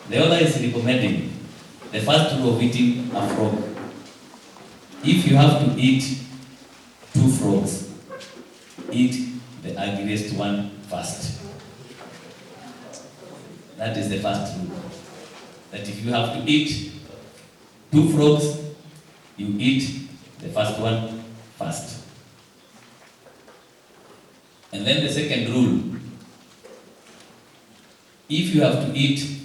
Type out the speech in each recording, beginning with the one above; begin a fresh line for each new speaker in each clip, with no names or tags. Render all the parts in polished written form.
The author is recommending the first rule of eating a frog. If you have to eat 2 frogs, eat the ugliest one first. That is the first rule. That if you have to eat 2 frogs, you eat the first one first. And then the second rule, if you have to eat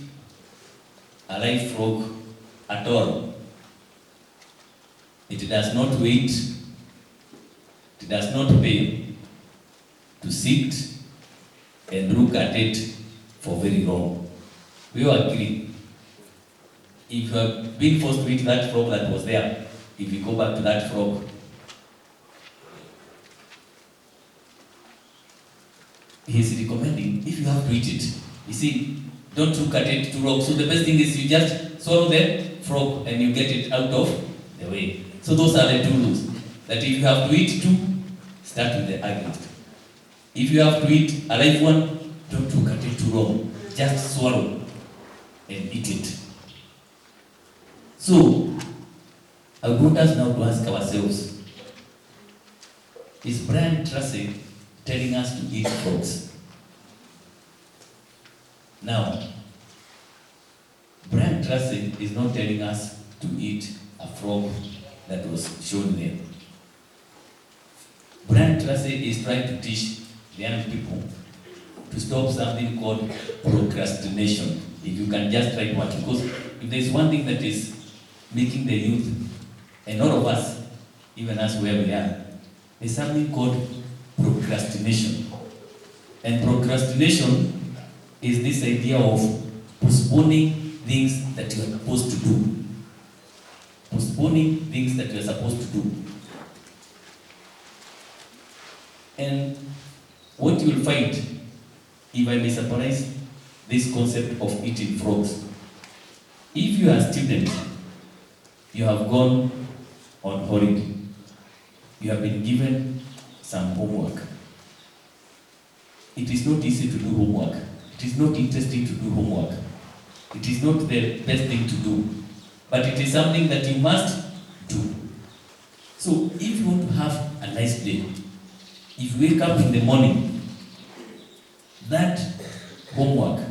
a live frog at all, it does not wait, it does not pay to sit and look at it for very long. We all agree. If you have been forced to eat that frog that was there, if you go back to that frog, he's recommending, if you have to eat it, you see, don't look at it too long. So the best thing is you just swallow the frog and you get it out of the way. So those are the 2 rules. That if you have to eat 2, start with the ugliest. If you have to eat a live one, don't look at it too long. Just swallow and eat it. So, I want us now to ask ourselves, is Brian Tracy telling us to eat frogs? Now, Brian Tracy is not telling us to eat a frog that was shown there. Brian Tracy is trying to teach the young people to stop something called procrastination. If you can just try one, because if there is one thing that is making the youth, and all of us, even us where we are, is something called procrastination. And procrastination is this idea of postponing things that you are supposed to do. Postponing things that you are supposed to do. And what you will find, if I may summarize this concept of eating frogs, if you are a student, you have gone on holiday, you have been given some homework. It is not easy to do homework. It is not interesting to do homework. It is not the best thing to do. But it is something that you must do. So if you want to have a nice day, if you wake up in the morning, that homework,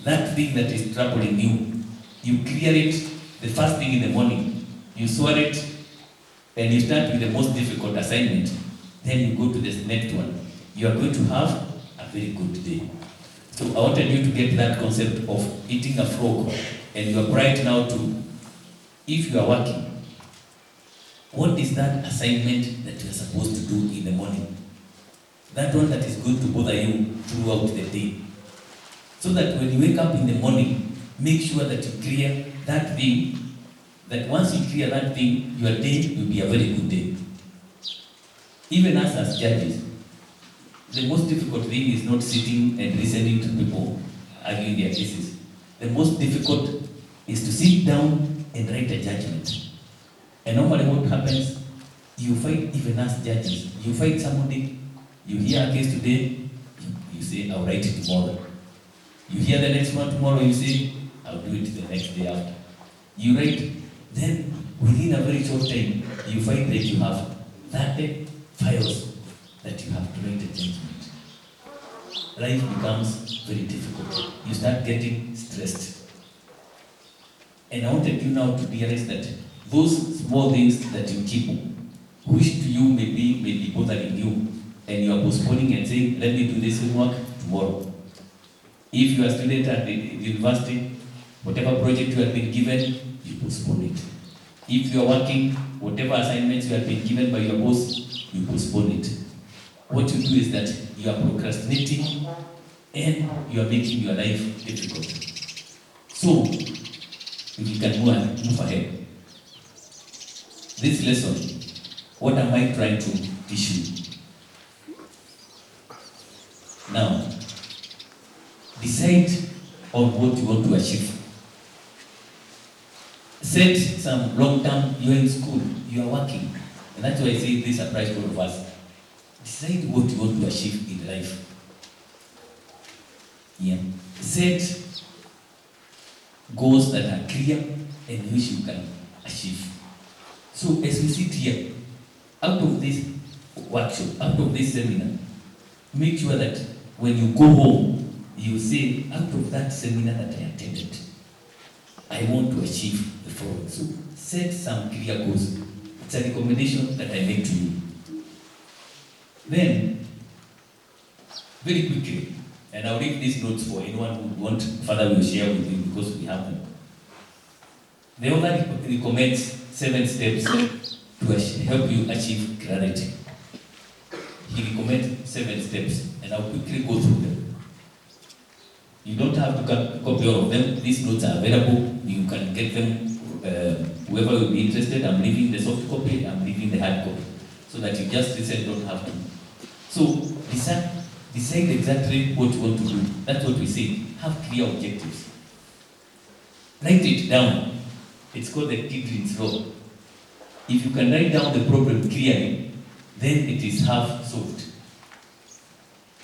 that thing that is troubling you, you clear it the first thing in the morning, you swallow it, and you start with the most difficult assignment, then you go to the next one. You are going to have a very good day. So I wanted you to get that concept of eating a frog, and you are bright now to, if you are working, what is that assignment that you are supposed to do in the morning? That one that is going to bother you throughout the day. So that when you wake up in the morning, make sure that you clear that thing, that once you clear that thing, your day will be a very good day. Even us as judges, the most difficult thing is not sitting and listening to people arguing their cases. The most difficult is to sit down and write a judgment. And normally what happens, you find, even as judges, you find somebody, you hear a case today, you say, I'll write it tomorrow. You hear the next one tomorrow, you say, I'll do it the next day after. You write, then within a very short time, you find that you have 30 files that you have to write a judgment. Life becomes very difficult. You start getting stressed. And I wanted you now to realize that those small things that you keep, which to you may be bothering you, and you are postponing and saying, let me do this homework tomorrow. If you are a student at the university, whatever project you have been given, you postpone it. If you are working, whatever assignments you have been given by your boss, you postpone it. What you do is that you are procrastinating and you are making your life difficult. So, if you can move ahead. This lesson, what am I trying to teach you? Now, decide on what you want to achieve. Set some long-term, you're in school, you are working. And that's why I say this applies to all of us. Decide what you want to achieve in life. Yeah. goals that are clear and which you can achieve. So as we sit here, out of this workshop, out of this seminar, make sure that when you go home, you say, out of that seminar that I attended, I want to achieve the following. So set some clear goals. It's a recommendation that I make to you. Then, very quickly, and I'll leave these notes for anyone who want further will share with you because we have them. The author recommends 7 steps to help you achieve clarity. He recommends 7 steps, and I'll quickly go through them. You don't have to copy all of them. These notes are available. You can get them. Whoever will be interested, I'm leaving the soft copy, I'm leaving the hard copy, so that you just listen, don't have to. So decide exactly what you want to do. That's what we say. Have clear objectives. Write it down. It's called the Kidrin's law. If you can write down the problem clearly, then it is half solved.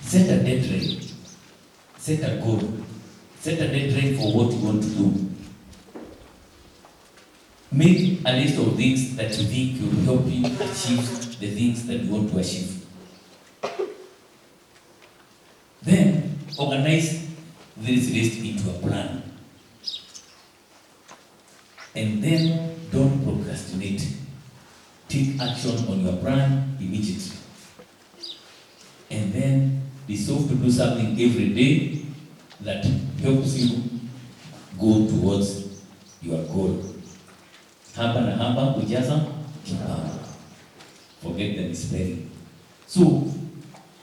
Set a deadline. Set a goal. Set a deadline for what you want to do. Make a list of things that you think will help you achieve the things that you want to achieve. Then, organize this list into a plan. And then, don't procrastinate. Take action on your plan immediately. And then, resolve to do something every day that helps you go towards your goal. Hapa na hapa kujaza kibaba. Forget the misspelling. So,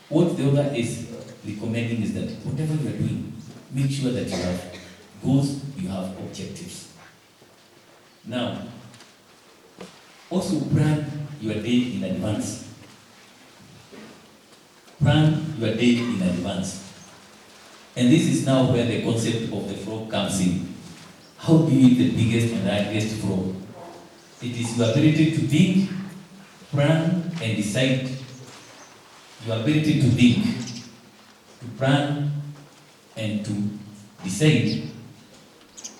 what the author is recommending is that whatever you are doing, make sure that you have goals, you have objectives. Now, also plan your day in advance. Plan your day in advance. And this is now where the concept of the frog comes in. How do you eat the biggest and ugliest frog? It is your ability to think, plan, and decide. Your ability to think, to plan, and to decide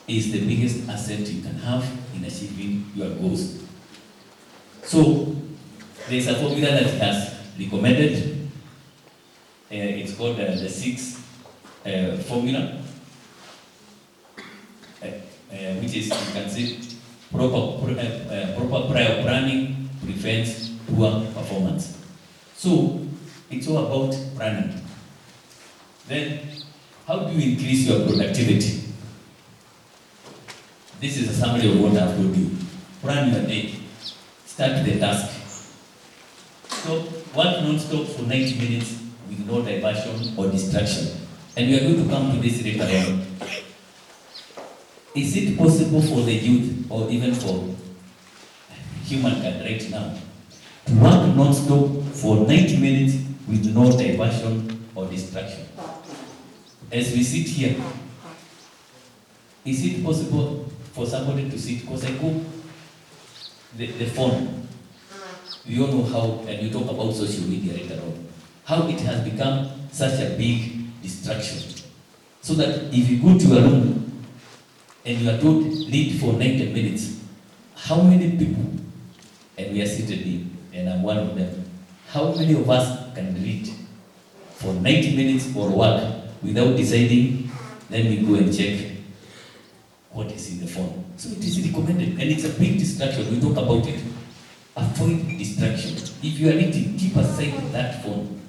is the biggest asset you can have in achieving your goals. So, there is a formula that he has recommended. It's called the 6 formula, which is, you can say, proper prior planning prevents poor performance. So, it's all about planning. Then, how do you increase your productivity? This is a summary of what I've told you. Plan your day. Start the task. So, work non-stop for 90 minutes with no diversion or distraction. And we are going to come to this later on. Is it possible for the youth, or even for humankind right now, to work non-stop for 90 minutes with no diversion or distraction? As we sit here, is it possible for somebody to sit? Because I go the phone. We all know how, and you talk about social media later on, how it has become such a big distraction. So that if you go to your room and you are told read for 90 minutes, how many people, and we are seated in, and I'm one of them, how many of us can read for 90 minutes or work without deciding, let me go and check what is in the phone? So it is recommended, and it's a big distraction. We talk about it. Avoid distraction. If you are reading, keep aside that phone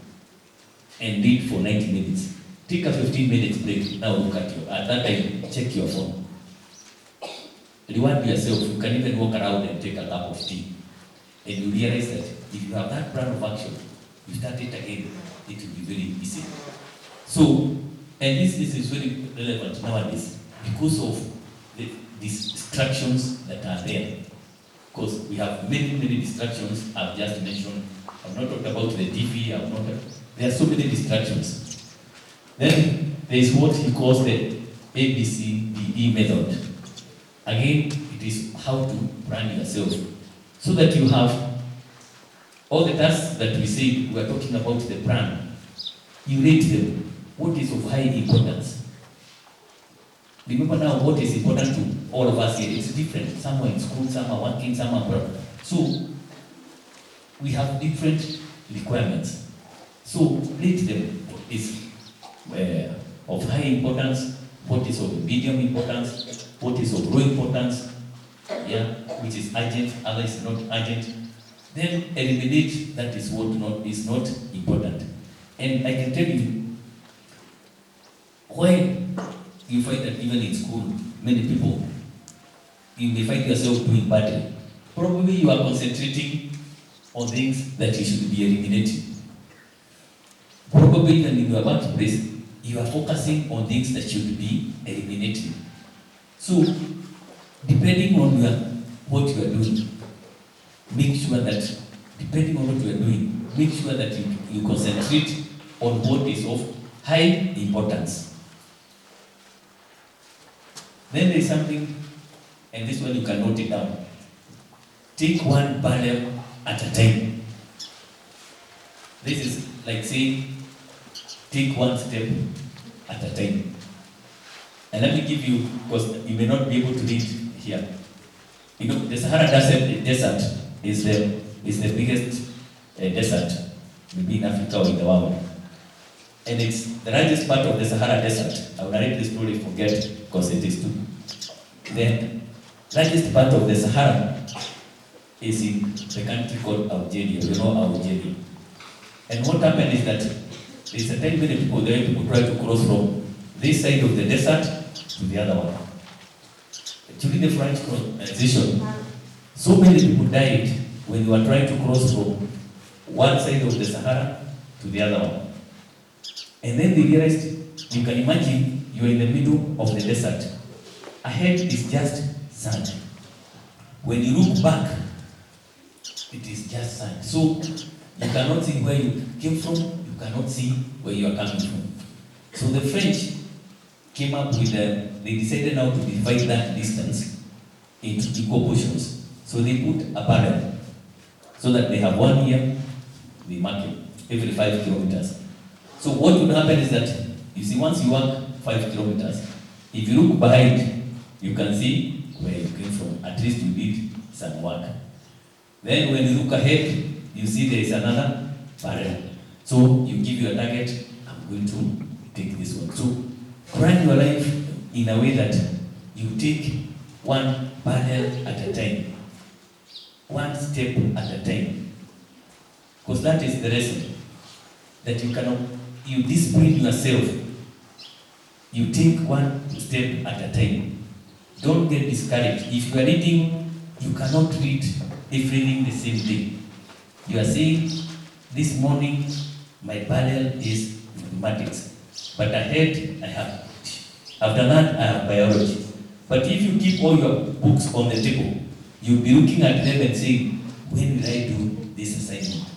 and read for 90 minutes. Take a 15 minutes break. Now look at at that time, check your phone. Reward yourself. You can even walk around and take a cup of tea. And you realize that if you have that plan of action, you start it again, it will be very easy. So, and this is very relevant nowadays because of these distractions that are there. Because we have many distractions I've just mentioned. I've not talked about the TV, there are so many distractions. Then there is what he calls the ABCDE method. Again, it is how to plan yourself so that you have all the tasks that we say we are talking about the plan. You rate them. What is of high importance? Remember now what is important to all of us here. It's different. Some are in school, some are working, some are abroad. So we have different requirements. So rate them. What is of high importance, what is of medium importance, what is of low importance, yeah, which is urgent, other is not urgent. Then eliminate that is what is not important. And I can tell you why you find that even in school, many people, you may find yourself doing badly. Probably you are concentrating on things that you should be eliminating. Probably even in your workplace, you are focusing on things that should be eliminated. So, depending on what you are doing, make sure that, depending on what you are doing, make sure that you concentrate on what is of high importance. Then there is something, and this one you can note it down. Take one barrel at a time. This is like saying, take one step at a time. And let me give you, because you may not be able to read here. You know, the Sahara Desert is the biggest desert, maybe in Africa or in the world. And it's the largest part of the Sahara Desert. I will narrate this story, forget, because it is too. The largest part of the Sahara is in the country called Algeria. You know Algeria. And what happened is that there's a time many people try to cross from this side of the desert to the other one. During the French colonization, so many people died when you were trying to cross from one side of the Sahara to the other one. And then they realized, you can imagine you're in the middle of the desert. Ahead is just sand. When you look back, it is just sand. So you cannot see where you came from, you cannot see where you are coming from. So the French came up with they decided now to divide that distance into equal portions. So they put a barrel so that they have 1 year, they mark it every 5 kilometers. So what would happen is that, you see, once you walk 5 kilometers, if you look behind, you can see where you came from. At least you did some work. Then when you look ahead, you see there is another barrel. So you give your target, I'm going to take this one. So run your life in a way that you take one barrel at a time, one step at a time. Because that is the lesson. That you discipline yourself. You take one step at a time. Don't get discouraged. If you are reading, you cannot read everything the same day. You are saying, this morning, my barrel is mathematics. But ahead, I have. After that, I have biology. But if you keep all your books on the table, you'll be looking at them and saying, when will I do this assignment?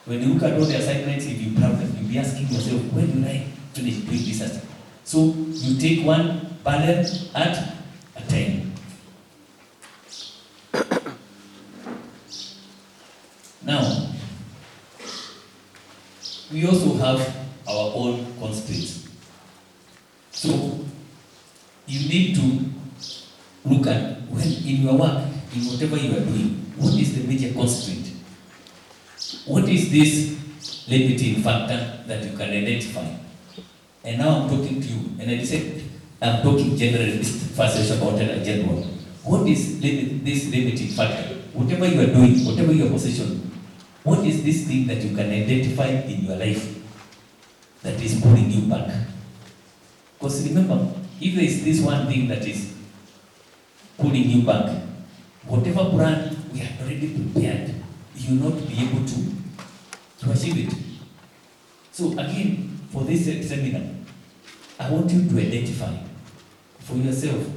When you look at all the assignments, if you have them, you'll be asking yourself, when will I finish doing this assignment? So you take one barrel at a time. Now, we also have our own constraints. So you need to look at, when in your work, in whatever you are doing, what is the major constraint? What is this limiting factor that you can identify? And now I'm talking to you, and I said I'm talking generally, this first session about a general. What is this limiting factor? Whatever you are doing, whatever your position, what is this thing that you can identify in your life that is pulling you back? Because remember, if there is this one thing that is pulling you back, whatever plan we have already prepared, you will not be able to achieve it. So again, for this seminar, I want you to identify for yourself,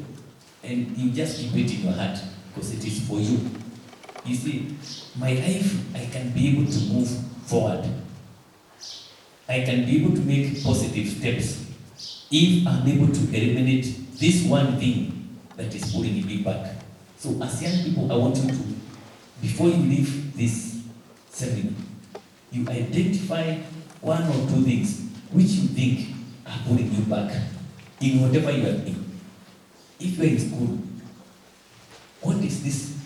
and you just keep it in your heart, because it is for you. You see, my life, I can be able to move forward. I can be able to make positive steps if I'm able to eliminate this one thing that is pulling me back. So as young people, I want you to, before you leave this seminar, you identify one or two things which you think are pulling you back in whatever you are doing. If you are in school, what is this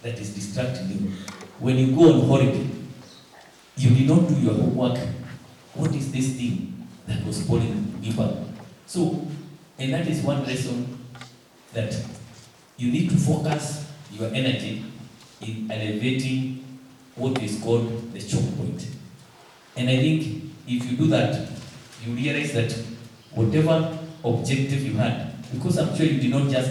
that is distracting you? When you go on holiday, you did not do your homework. What is this thing that was pulling you back? So, and that is one lesson that you need to focus your energy in elevating what is called the choke point. And I think if you do that, you realize that whatever objective you had, because I'm sure you did not just